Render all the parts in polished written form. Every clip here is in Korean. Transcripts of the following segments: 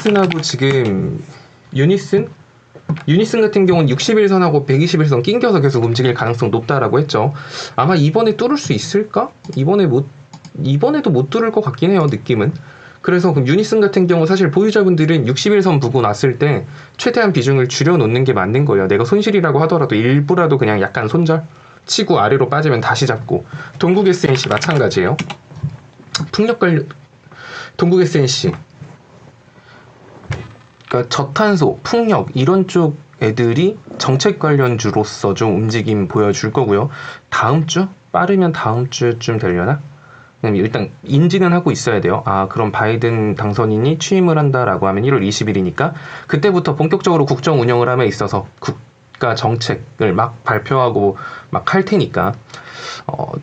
유니슨하고 지금 유니슨 같은 경우는 61선하고 121선 낑겨서 계속 움직일 가능성 높다라고 했죠. 아마 이번에 뚫을 수 있을까? 이번에도 못 뚫을 것 같긴 해요, 느낌은. 그래서 그럼 유니슨 같은 경우 사실 보유자분들은 61선 보고 났을 때 최대한 비중을 줄여놓는 게 맞는 거예요. 내가 손실이라고 하더라도 일부라도 그냥 약간 손절 치고 아래로 빠지면 다시 잡고. 동국 SNC 마찬가지예요. 동국 SNC 그러니까 저탄소, 풍력 이런 쪽 애들이 정책 관련주로서 좀 움직임 보여줄 거고요. 다음 주? 빠르면 다음 주쯤 되려나? 일단 인지는 하고 있어야 돼요. 아, 그럼 바이든 당선인이 취임을 한다라고 하면 1월 20일이니까 그때부터 본격적으로 국정 운영을 함에 있어서 국가 정책을 막 발표하고 막 할 테니까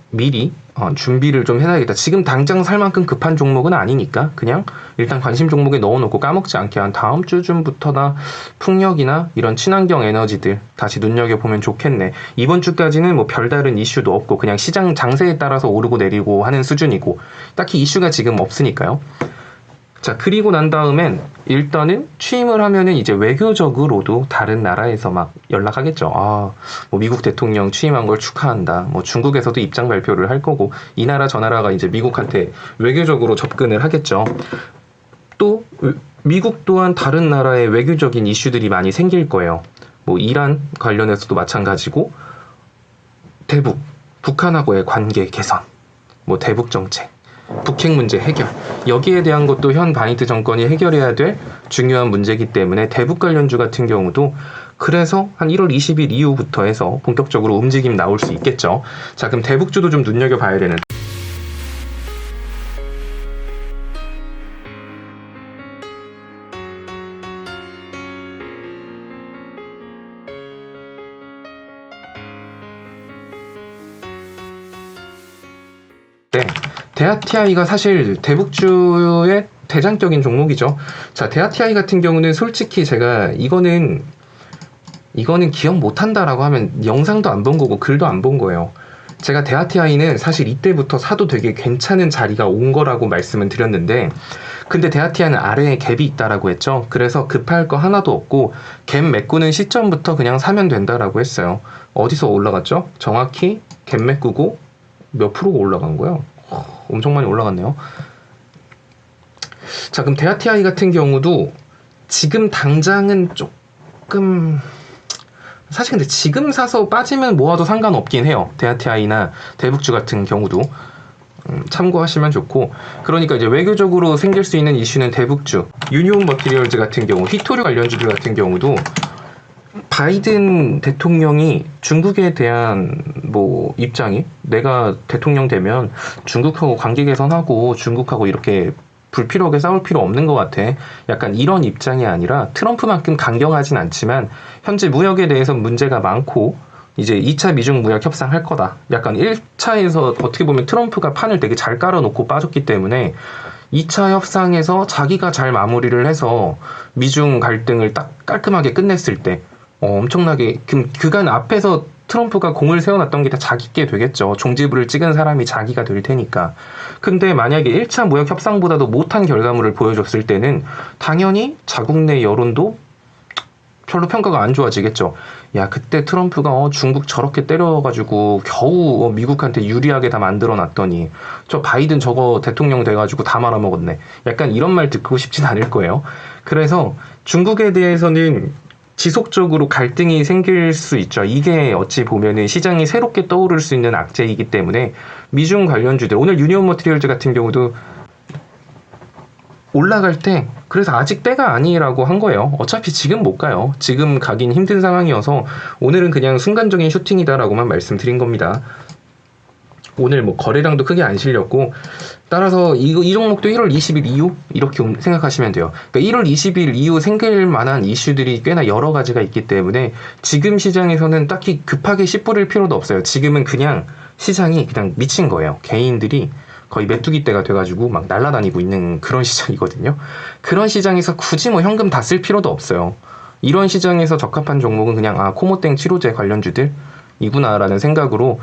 미리 준비를 좀 해놔야겠다. 지금 당장 살 만큼 급한 종목은 아니니까 그냥 일단 관심 종목에 넣어놓고 까먹지 않게 한 다음 주쯤부터나 풍력이나 이런 친환경 에너지들 다시 눈여겨보면 좋겠네. 이번 주까지는 뭐 별다른 이슈도 없고 그냥 시장 장세에 따라서 오르고 내리고 하는 수준이고 딱히 이슈가 지금 없으니까요. 자, 그리고 난 다음엔 일단은 취임을 하면은 이제 외교적으로도 다른 나라에서 막 연락하겠죠. 아, 뭐 미국 대통령 취임한 걸 축하한다. 뭐 중국에서도 입장 발표를 할 거고 이 나라 저 나라가 이제 미국한테 외교적으로 접근을 하겠죠. 또 미국 또한 다른 나라의 외교적인 이슈들이 많이 생길 거예요. 뭐 이란 관련해서도 마찬가지고 대북, 북한하고의 관계 개선, 뭐 대북 정책, 북핵 문제 해결, 여기에 대한 것도 현 바이든 정권이 해결해야 될 중요한 문제이기 때문에 대북 관련주 같은 경우도 그래서 한 1월 20일 이후부터 해서 본격적으로 움직임 나올 수 있겠죠. 자, 그럼 대북주도 좀 눈여겨봐야 되는. 네, 데아티아이가 사실 대북주의 대장적인 종목이죠. 자, 데아티아이 같은 경우는 솔직히 제가 이거는 기억 못한다라고 하면 영상도 안 본 거고 글도 안 본 거예요. 제가 데아티아이는 사실 이때부터 사도 되게 괜찮은 자리가 온 거라고 말씀을 드렸는데 근데 데아티아이는 아래에 갭이 있다라고 했죠. 그래서 급할 거 하나도 없고 갭 메꾸는 시점부터 그냥 사면 된다라고 했어요. 어디서 올라갔죠? 정확히 갭 메꾸고 몇 프로가 올라간 거야? 엄청 많이 올라갔네요. 자, 그럼 데아티아이 같은 경우도 지금 당장은 조금 사실 근데 지금 사서 빠지면 모아도 상관없긴 해요. 데아티아이나 대북주 같은 경우도 참고하시면 좋고. 그러니까 이제 외교적으로 생길 수 있는 이슈는 대북주, 유니온 머티리얼즈 같은 경우, 휘토류 관련주들 같은 경우도 바이든 대통령이 중국에 대한 뭐 입장이 내가 대통령 되면 중국하고 관계 개선하고 중국하고 이렇게 불필요하게 싸울 필요 없는 것 같아. 약간 이런 입장이 아니라 트럼프만큼 강경하진 않지만 현재 무역에 대해서 문제가 많고 이제 2차 미중 무역 협상할 거다. 약간 1차에서 어떻게 보면 트럼프가 판을 되게 잘 깔아놓고 빠졌기 때문에 2차 협상에서 자기가 잘 마무리를 해서 미중 갈등을 딱 깔끔하게 끝냈을 때 엄청나게 그간 앞에서 트럼프가 공을 세워놨던 게 다 자기께 되겠죠. 종지부를 찍은 사람이 자기가 될 테니까. 근데 만약에 1차 무역 협상보다도 못한 결과물을 보여줬을 때는 당연히 자국 내 여론도 별로 평가가 안 좋아지겠죠. 야, 그때 트럼프가 중국 저렇게 때려가지고 겨우 미국한테 유리하게 다 만들어놨더니 저 바이든 저거 대통령 돼가지고 다 말아먹었네. 약간 이런 말 듣고 싶진 않을 거예요. 그래서 중국에 대해서는 지속적으로 갈등이 생길 수 있죠. 이게 어찌 보면은 시장이 새롭게 떠오를 수 있는 악재이기 때문에 미중 관련주들, 오늘 유니온 머티리얼즈 같은 경우도 올라갈 때 그래서 아직 때가 아니라고 한 거예요. 어차피 지금 못 가요. 지금 가긴 힘든 상황이어서 오늘은 그냥 순간적인 슈팅이다라고만 말씀드린 겁니다. 오늘 뭐 거래량도 크게 안 실렸고 따라서 이 종목도 1월 20일 이후 이렇게 생각하시면 돼요. 그러니까 1월 20일 이후 생길 만한 이슈들이 꽤나 여러 가지가 있기 때문에 지금 시장에서는 딱히 급하게 씨 뿌릴 필요도 없어요. 지금은 그냥 시장이 그냥 미친 거예요. 개인들이 거의 메뚜기 때가 돼가지고 막 날아다니고 있는 그런 시장이거든요. 그런 시장에서 굳이 뭐 현금 다 쓸 필요도 없어요. 이런 시장에서 적합한 종목은 그냥 코모땡 치료제 관련주들 이구나라는 생각으로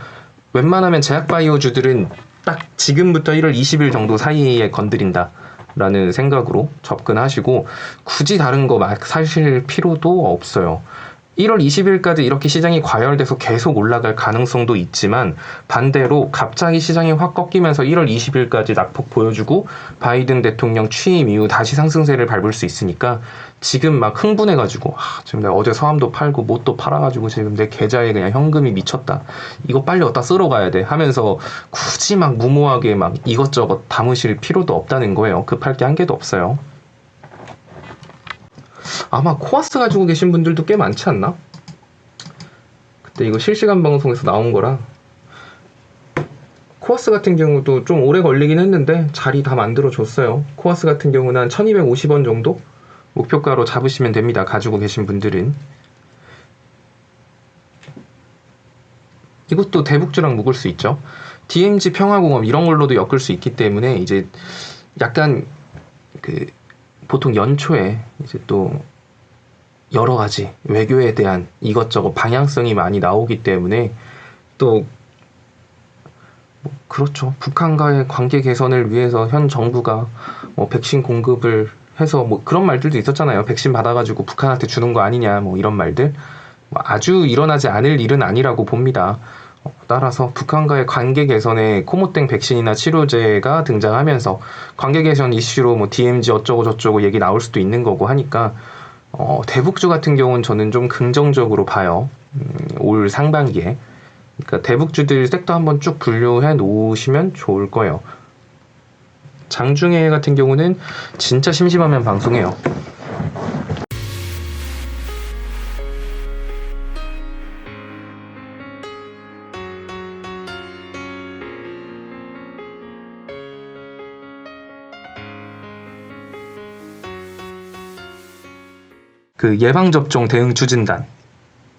웬만하면 제약바이오주들은 딱 지금부터 1월 20일 정도 사이에 건드린다. 라는 생각으로 접근하시고 굳이 다른 거 막 사실 필요도 없어요. 1월 20일까지 이렇게 시장이 과열돼서 계속 올라갈 가능성도 있지만 반대로 갑자기 시장이 확 꺾이면서 1월 20일까지 낙폭 보여주고 바이든 대통령 취임 이후 다시 상승세를 밟을 수 있으니까 지금 막 흥분해가지고 지금 내가 어제 서함도 팔고 뭣도 팔아가지고 지금 내 계좌에 그냥 현금이 미쳤다. 이거 빨리 어디다 쓰러 가야 돼 하면서 굳이 막 무모하게 막 이것저것 담으실 필요도 없다는 거예요. 급할 게 한 개도 없어요. 아마 코아스 가지고 계신 분들도 꽤 많지 않나? 그때 이거 실시간 방송에서 나온 거라. 코아스 같은 경우도 좀 오래 걸리긴 했는데 자리 다 만들어줬어요. 코아스 같은 경우는 한 1250원 정도 목표가로 잡으시면 됩니다. 가지고 계신 분들은. 이것도 대북주랑 묶을 수 있죠. DMZ 평화공업 이런 걸로도 엮을 수 있기 때문에 이제 약간 그 보통 연초에 이제 또 여러 가지 외교에 대한 이것저것 방향성이 많이 나오기 때문에 또 그렇죠. 북한과의 관계 개선을 위해서 현 정부가 백신 공급을 해서 그런 말들도 있었잖아요. 백신 받아가지고 북한한테 주는 거 아니냐 이런 말들. 아주 일어나지 않을 일은 아니라고 봅니다. 따라서 북한과의 관계 개선에 코모땡 백신이나 치료제가 등장하면서 관계 개선 이슈로 DMZ 어쩌고 저쩌고 얘기 나올 수도 있는 거고 하니까 대북주 같은 경우는 저는 좀 긍정적으로 봐요. 올 상반기에. 그러니까 대북주들 섹터 한번 쭉 분류해 놓으시면 좋을 거예요. 장중에 같은 경우는 진짜 심심하면 방송해요. 그 예방접종 대응 추진단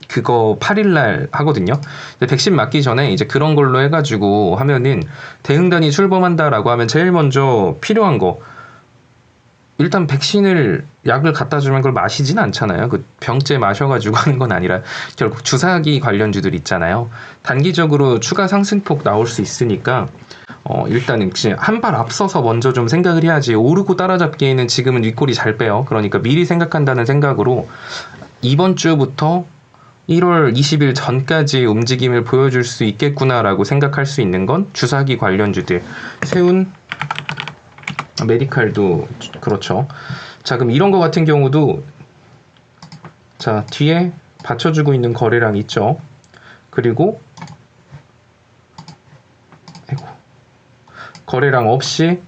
그거 8일날 하거든요. 백신 맞기 전에 이제 그런 걸로 해가지고 하면은 대응단이 출범한다라고 하면 제일 먼저 필요한 거 일단 백신을 약을 갖다 주면 그걸 마시진 않잖아요. 그 병째 마셔가지고 하는 건 아니라 결국 주사기 관련주들 있잖아요. 단기적으로 추가 상승폭 나올 수 있으니까 일단은 한 발 앞서서 먼저 좀 생각을 해야지. 오르고 따라잡기에는 지금은 윗골이 잘 빼요. 그러니까 미리 생각한다는 생각으로 이번 주부터 1월 20일 전까지 움직임을 보여줄 수 있겠구나라고 생각할 수 있는 건 주사기 관련주들. 세운, 메디칼도 그렇죠. 자, 그럼 이런 거 같은 경우도 자, 뒤에 받쳐주고 있는 거래량 있죠. 그리고 거래량 없이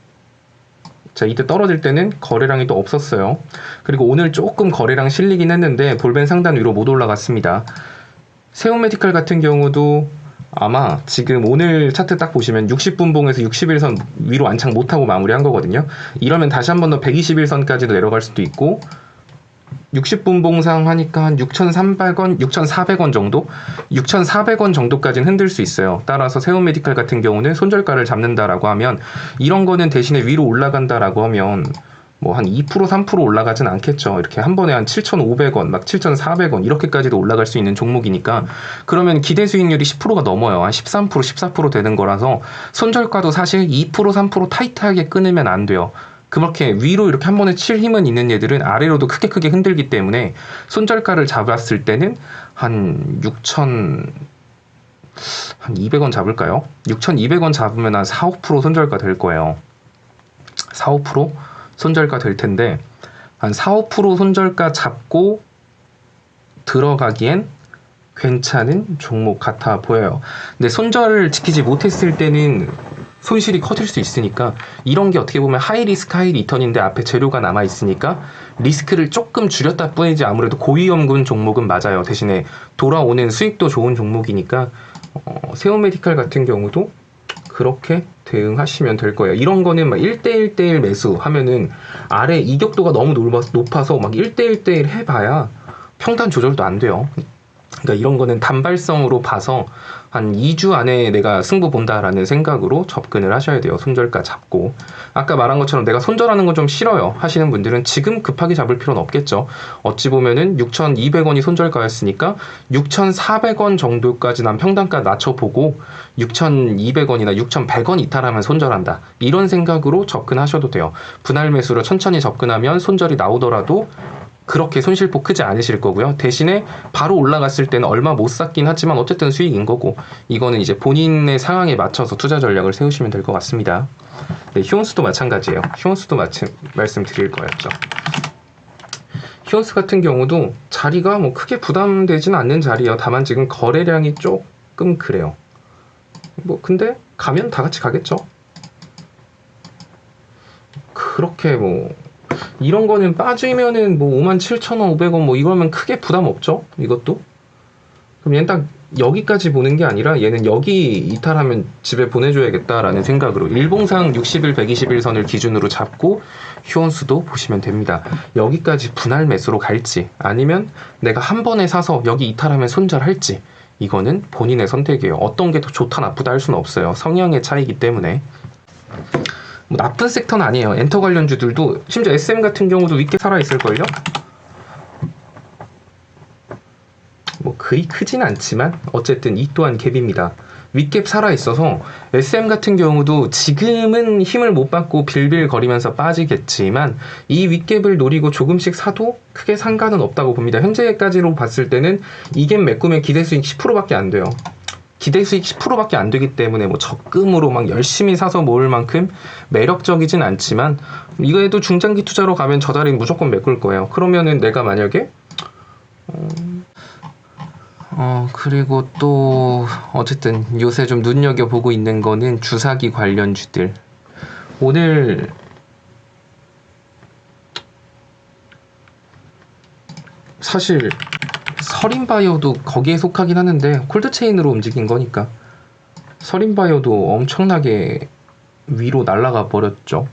자, 이때 떨어질 때는 거래량이 또 없었어요. 그리고 오늘 조금 거래량 실리긴 했는데 볼벤 상단 위로 못 올라갔습니다. 세운메디칼 같은 경우도 아마 지금 오늘 차트 딱 보시면 60분봉에서 61선 위로 안착 못하고 마무리한 거거든요. 이러면 다시 한 번 더 121선까지도 내려갈 수도 있고 60분봉상 하니까 한 6,300원, 6,400원 정도? 6,400원 정도까지는 흔들 수 있어요. 따라서 세운메디칼 같은 경우는 손절가를 잡는다라고 하면 이런 거는 대신에 위로 올라간다라고 하면 한 2%, 3% 올라가진 않겠죠. 이렇게 한 번에 한 7,500원, 막 7,400원 이렇게까지도 올라갈 수 있는 종목이니까 그러면 기대 수익률이 10%가 넘어요. 한 13%, 14% 되는 거라서 손절가도 사실 2%, 3% 타이트하게 끊으면 안 돼요. 그렇게 위로 이렇게 한 번에 칠 힘은 있는 얘들은 아래로도 크게 흔들기 때문에 손절가를 잡았을 때는 한 6,200원 잡을까요? 6,200원 잡으면 한 4, 5% 손절가 될 거예요. 4, 5% 손절가 될 텐데 한 4, 5% 손절가 잡고 들어가기엔 괜찮은 종목 같아 보여요. 근데 손절을 지키지 못했을 때는 손실이 커질 수 있으니까 이런 게 어떻게 보면 하이 리스크 하이 리턴인데 앞에 재료가 남아 있으니까 리스크를 조금 줄였다 뿐이지 아무래도 고위험군 종목은 맞아요. 대신에 돌아오는 수익도 좋은 종목이니까 세운메디칼 같은 경우도 그렇게 대응하시면 될 거예요. 이런 거는 막 1대1대1 매수 하면은 아래 이격도가 너무 높아서 막 1대1대1 해봐야 평단 조절도 안 돼요. 그러니까 이런 거는 단발성으로 봐서 한 2주 안에 내가 승부 본다라는 생각으로 접근을 하셔야 돼요. 손절가 잡고. 아까 말한 것처럼 내가 손절하는 건 좀 싫어요 하시는 분들은 지금 급하게 잡을 필요는 없겠죠. 어찌 보면은 6,200원이 손절가였으니까 6,400원 정도까지 난 평단가 낮춰보고 6,200원이나 6,100원 이탈하면 손절한다. 이런 생각으로 접근하셔도 돼요. 분할 매수로 천천히 접근하면 손절이 나오더라도 그렇게 손실폭 크지 않으실 거고요. 대신에 바로 올라갔을 때는 얼마 못 샀긴 하지만 어쨌든 수익인 거고, 이거는 이제 본인의 상황에 맞춰서 투자 전략을 세우시면 될 것 같습니다. 네, 휴온수도 마찬가지예요. 휴온수도 말씀드릴 거였죠. 휴온수 같은 경우도 자리가 뭐 크게 부담되진 않는 자리예요. 다만 지금 거래량이 조금 그래요. 뭐 근데 가면 다 같이 가겠죠. 그렇게 뭐 이런 거는 빠지면은 뭐 57,500원 뭐 이거면 크게 부담 없죠. 이것도. 그럼 얘는 딱 여기까지 보는 게 아니라 얘는 여기 이탈하면 집에 보내줘야겠다라는 생각으로 일봉상 60일, 120일 선을 기준으로 잡고 휴온수도 보시면 됩니다. 여기까지 분할 매수로 갈지 아니면 내가 한 번에 사서 여기 이탈하면 손절할지, 이거는 본인의 선택이에요. 어떤 게 더 좋다 나쁘다 할 수는 없어요. 성향의 차이기 때문에. 뭐 나쁜 섹터는 아니에요. 엔터 관련주들도 심지어 SM 같은 경우도 윗게 살아있을걸요? 뭐 그리 크진 않지만 어쨌든 이 또한 갭입니다. 윗갭 살아있어서 SM 같은 경우도 지금은 힘을 못 받고 빌빌거리면서 빠지겠지만 이 윗갭을 노리고 조금씩 사도 크게 상관은 없다고 봅니다. 현재까지로 봤을 때는 이 갭 메꾸면 기대수익 10%밖에 안 돼요. 기대수익 10%밖에 안 되기 때문에 뭐 적금으로 막 열심히 사서 모을 만큼 매력적이진 않지만, 이거에도 중장기 투자로 가면 저 자리는 무조건 메꿀 거예요. 그러면은 내가 만약에 그리고 또 어쨌든 요새 좀 눈여겨보고 있는 거는 주사기 관련주들. 오늘 사실 서린바이오도 거기에 속하긴 하는데 콜드체인으로 움직인 거니까 서린바이오도 엄청나게 위로 날아가 버렸죠.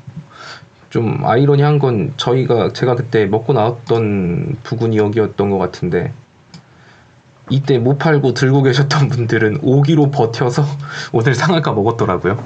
좀 아이러니한 건 제가 그때 먹고 나왔던 부근이 여기였던 것 같은데, 이때 못 팔고 들고 계셨던 분들은 오기로 버텨서 오늘 상한가 먹었더라고요.